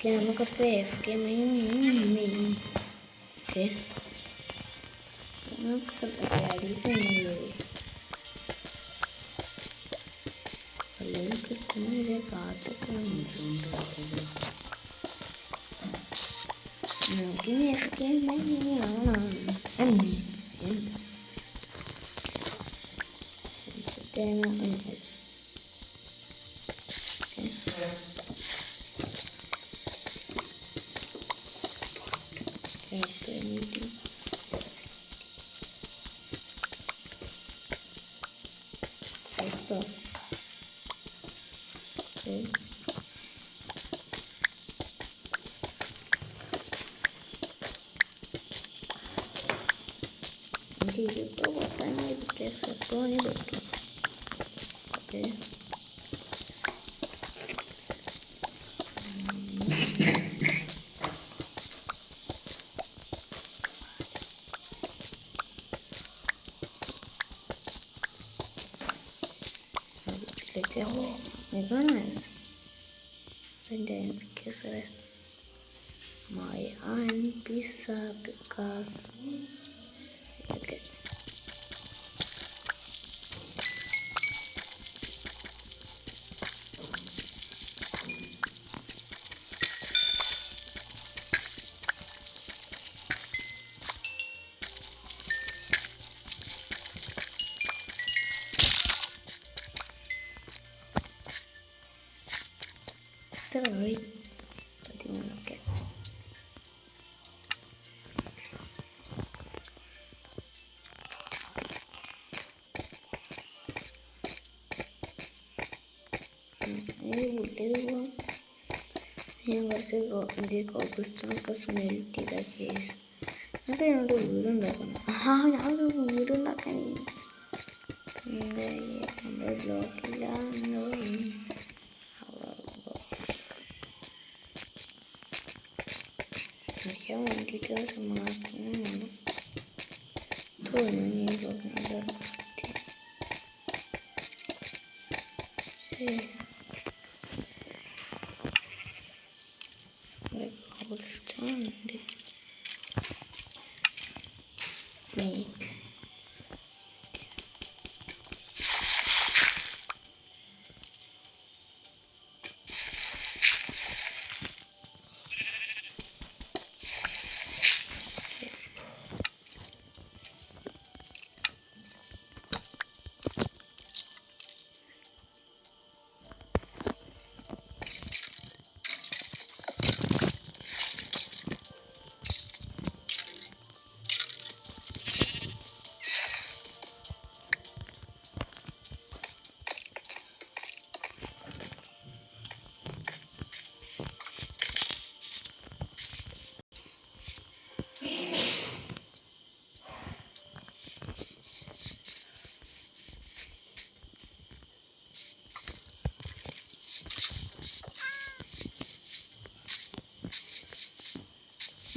Okay, നമ്മൾ കുറച്ച് AFK okay നമുക്ക് അല്ലെങ്കിൽ കിട്ടുന്നില്ല, കാത്തിക്കണം. നമുക്കിനി AFK ഇതിപ്പോൾ പൊട്ടാനായിട്ട് സെത്തോണി പറ്റും. Okay, my iron pizza because okay. Right. Okay. ഞാൻ കുറച്ച് കോബിൾസ്റ്റോണൊക്കെ സ്മെൽറ്റ് ചെയ്ത കേസ് എന്നിട്ട് എന്നോട് വീടുണ്ടാക്കണം. ഞാനൊരു വീടുണ്ടാക്കാൻ നമ്മുടെ ബ്ലോക്കില്ല അറിയാൻ വേണ്ടിയിട്ട് മാർക്കിനും വേണം. തോന്നുന്നു ഈ ബ്ലോക്കിനോട് ശരി. കോബിൾസ്റ്റോൺ ഉണ്ട്.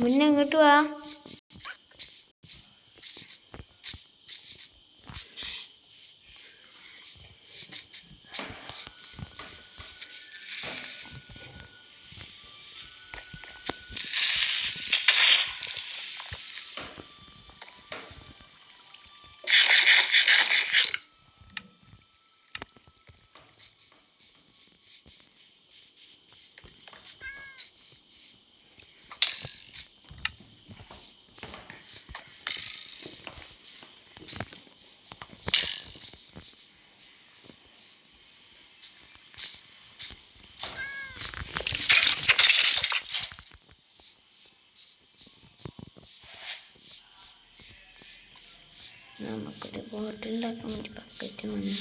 മുന്നേ ഇങ്ങോട്ട് വാ. നമുക്കൊരു ബോട്ട് ഉണ്ടാക്കാൻ വേണ്ടി ബക്കറ്റ് വേണം.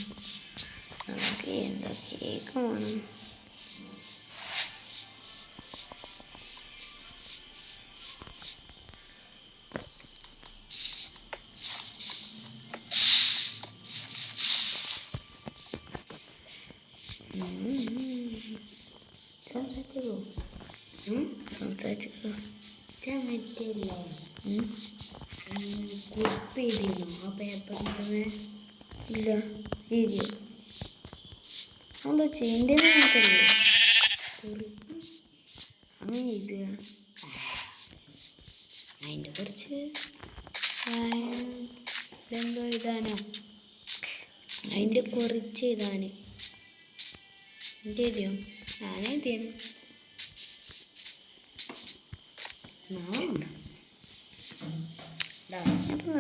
നമുക്ക് എന്താ കേക്ക് വേണം. സംസാരിച്ചോ കുറിപ്പ് ചെയ്തിരുന്നു ആ പേപ്പറിൽ ഇല്ല എഴുതിയോ? എന്താ ചെയ്യേണ്ടതെന്ന് എനിക്കറിയോ? കുറിപ്പ് അങ്ങനെ ഇത് അതിൻ്റെ കുറച്ച് ഇതെന്തോ എഴുതാനോ അതിൻ്റെ കുറച്ച് എഴുതാൻ എന്തെഴുതിയോ ഞാനെഴുതിയാണ്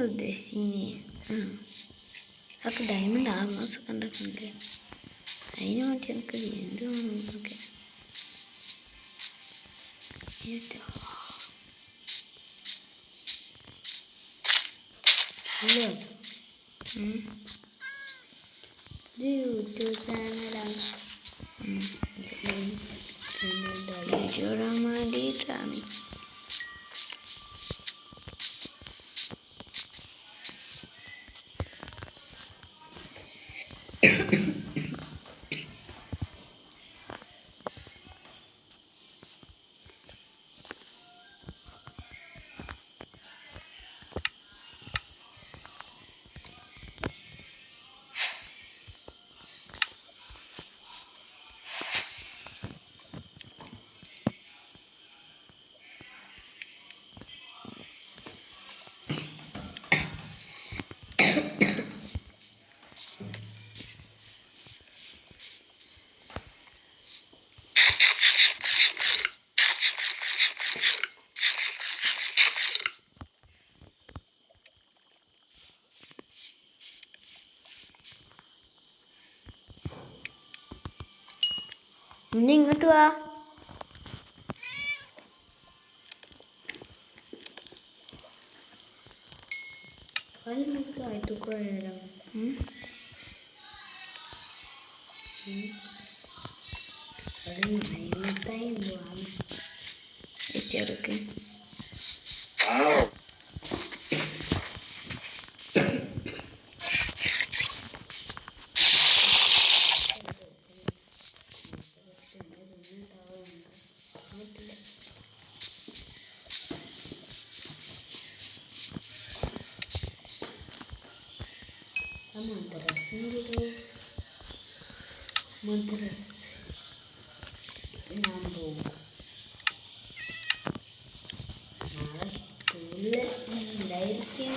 ഉദ്ദേശിച്ചേ അതൊക്കെ ഡയമണ്ട് ആർമേഴ്സ് ഒക്കെ ഉണ്ടാക്കുന്നുണ്ട് അതിന് വേണ്ടി എനിക്ക് എന്ത് വേണം എന്നൊക്കെ ഹലോ ഇത് യൂട്യൂബ് ചാനലാണ് ചോടാൻ വേണ്ടിയിട്ടാണ് ഇനി ഇങ്ങോട്ട് വാ ആയിട്ട് പോയാലോ ഏറ്റെടുക്ക് മദ്രസ് ഞാൻ പോകും നാളെ സ്കൂളിൽ ഉണ്ടായിരിക്കും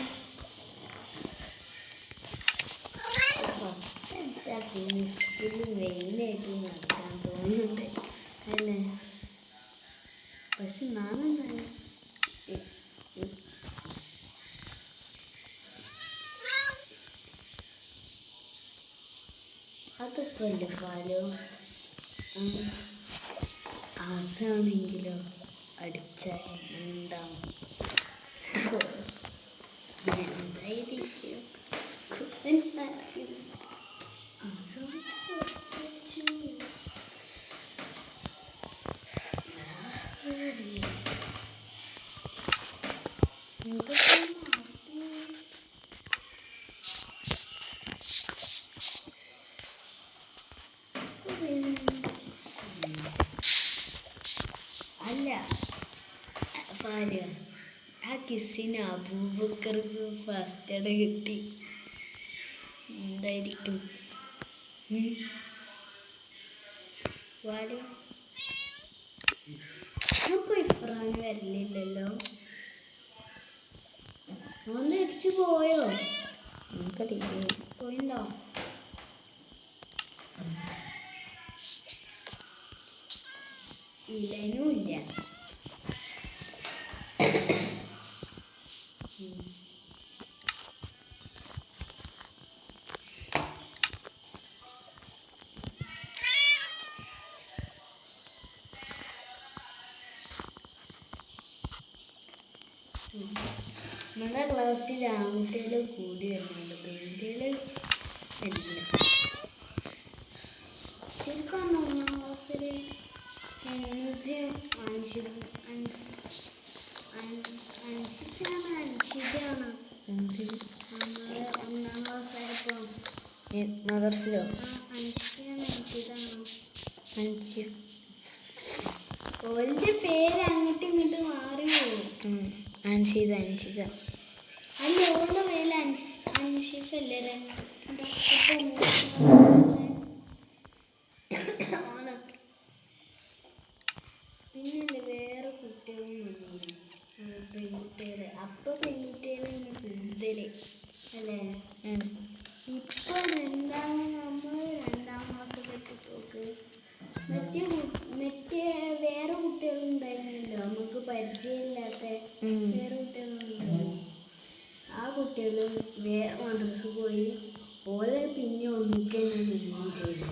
ഫസ്റ്റ് അടിച്ചാൽ പിന്നെ സ്കൂളിൽ മെയിനായിട്ട് നടക്കാൻ തോന്നുന്നുണ്ട് അല്ലേ പക്ഷെ നാളെ അതൊക്കെ അല്ലേ കാലം ആസാണെങ്കിലോ അടിച്ചാൽ ഉണ്ടാവും എന്തായിരിക്കും അല്ല ഫാലിയ ആ കിസ്സിന് അബൂബക്കർക്ക് ഫസ്റ്റ് എയ്ഡ് കിട്ടി എന്തായിരിക്കും ഫാലിയ നമുക്ക് ഇഫ്രാൻ വരലില്ലല്ലോ ഒന്ന് തിരിച്ചു പോയോ നമുക്കറിയില്ല പോയിണ്ടോ ഇല്ലനും ഇല്ല നമ്മുടെ ക്ലാസ്സിൽ ആൺകുട്ടികൾ കൂടി വരുന്നുണ്ട് പെൺകുട്ടികൾ വരില്ല ശരിക്കും ഒന്നാം ക്ലാസ്സിൽ അൻഷിതയാണ് ഒന്നാം ക്ലാസ്സായപ്പോൾ മദർസിലോ ഓന്റെ പേര് അങ്ങോട്ടും ഇങ്ങോട്ടും മാറി പോകും അൻഷിത അല്ല ഓളുടെ പേര് അൻഷിഫല്ലേ പിന്നല്ലേ കൂടുതൽ അല്ലേ? ഇപ്പൊ നമ്മൾ 2ാം ക്ലാസ്സിലൊക്കെ നോക്ക് മറ്റേ വേറെ കുട്ടികളുണ്ടായിരുന്നല്ലോ, നമുക്ക് പരിചയമില്ലാത്ത വേറെ കുട്ടികളുണ്ടായിരുന്നു. ആ കുട്ടികൾ വേറെ മദ്രസ പോയി ഓലെ പിന്നെ ഒന്നിക്ക് തന്നെ നിന്നും ചെയ്തു.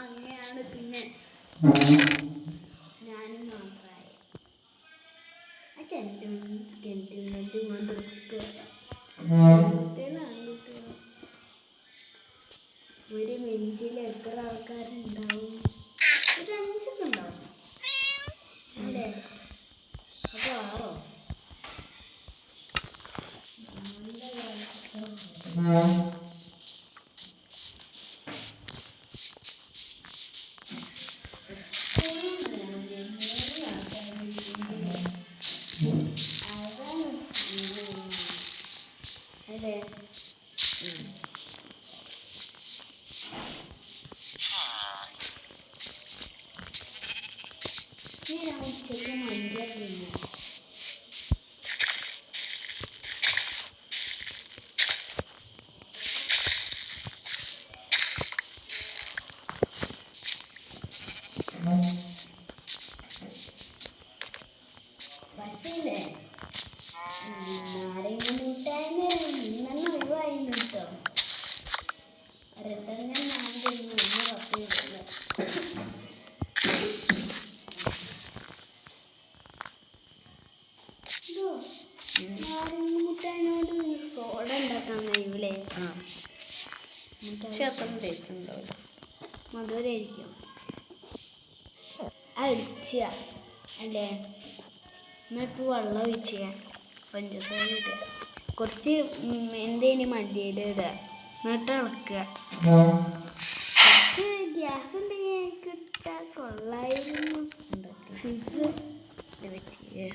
അങ്ങനെയാണ് പിന്നെ ഞാനും മാത്രമായി. ആ കിണറ്റിൽ മദ്രസക്ക് ആൺകുട്ടികളോ ഒരു ബെഞ്ചിൽ എത്ര ആൾക്കാരുണ്ടാവും? ഒരു 5 ഉണ്ടാവും അല്ലേ? അപ്പോൾ 6 അതെ. ഞാൻ ഉച്ചയ്ക്ക് മന്തിയായിരുന്നു. പക്ഷേ നാരങ്ങ മിഠായി ഇന്നെണ്ണം ഒഴിവായിരുന്നു കേട്ടോ. ഒരെണ്ണം ഞാൻ തിന്നു, ഒന്ന് കപ്പിയില്ല. നാരങ്ങ മിഠായിനോട് സോഡ ഉണ്ടാക്കാൻ കഴിയൂലേ? പക്ഷെ അത്ര ടേസ്റ്റ് ഉണ്ടാവില്ല, മധുരമായിരിക്കും. അടിച്ച അല്ലേ? എന്നിട്ട് വെള്ളം ഒഴിച്ച പഞ്ചസാര ഇടുക, കുറച്ച് എന്തേനി മല്ലിയില ഇടുക, എന്നിട്ട് ഇളക്കുക. കുറച്ച് ഗ്യാസ് ഉണ്ടെങ്കിൽ കിട്ടാൻ കൊള്ളായിരുന്നു. പറ്റിയേ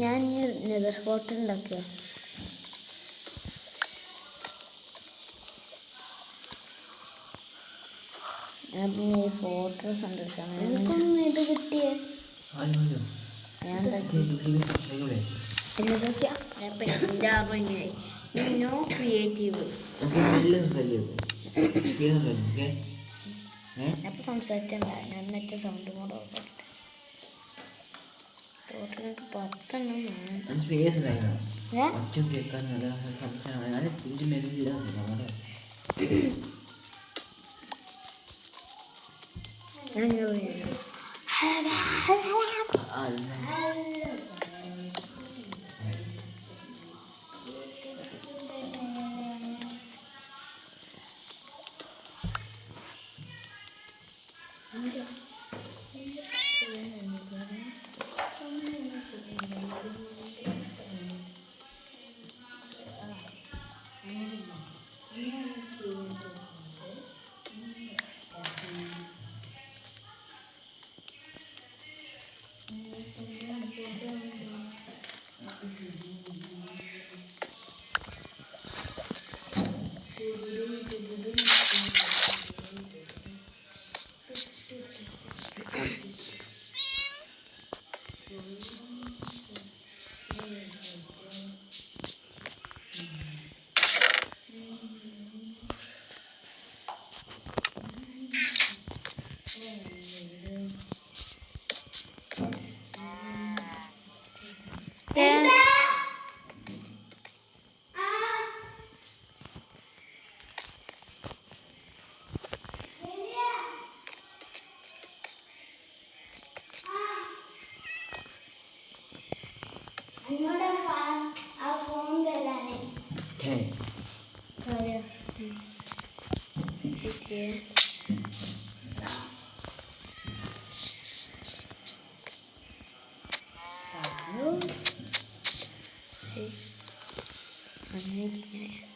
ഞാൻ നെതർ സ്പോട്ട് ഉണ്ടാക്കുക. ഞാൻ പിന്നെ ഫോട്ടോസ് കണ്ടെടുക്കാം. എനിക്കൊന്നും ഇത് കിട്ടിയേ ഞാൻ എന്തൊക്കെയാ ഞാൻ പെയിൻ്റ് നോ ക്രിയേറ്റീവ്. അപ്പോൾ സംസാരിച്ചണ്ട ഞാൻ മറ്റേ സൗണ്ട് കൂടെ ഓർക്കട്ടെ. ടോട്ടലൊക്കെ 10 വേണം. അത് സ്പേസ് ഉണ്ടായിരുന്നു. ഒച്ച കേൾക്കാൻ നല്ല സംസാരം. ഞാൻ ചിന്തി മെല്ലില്ല നമ്മുടെ ആ ഫോൺ തരാനേ അങ്ങനെ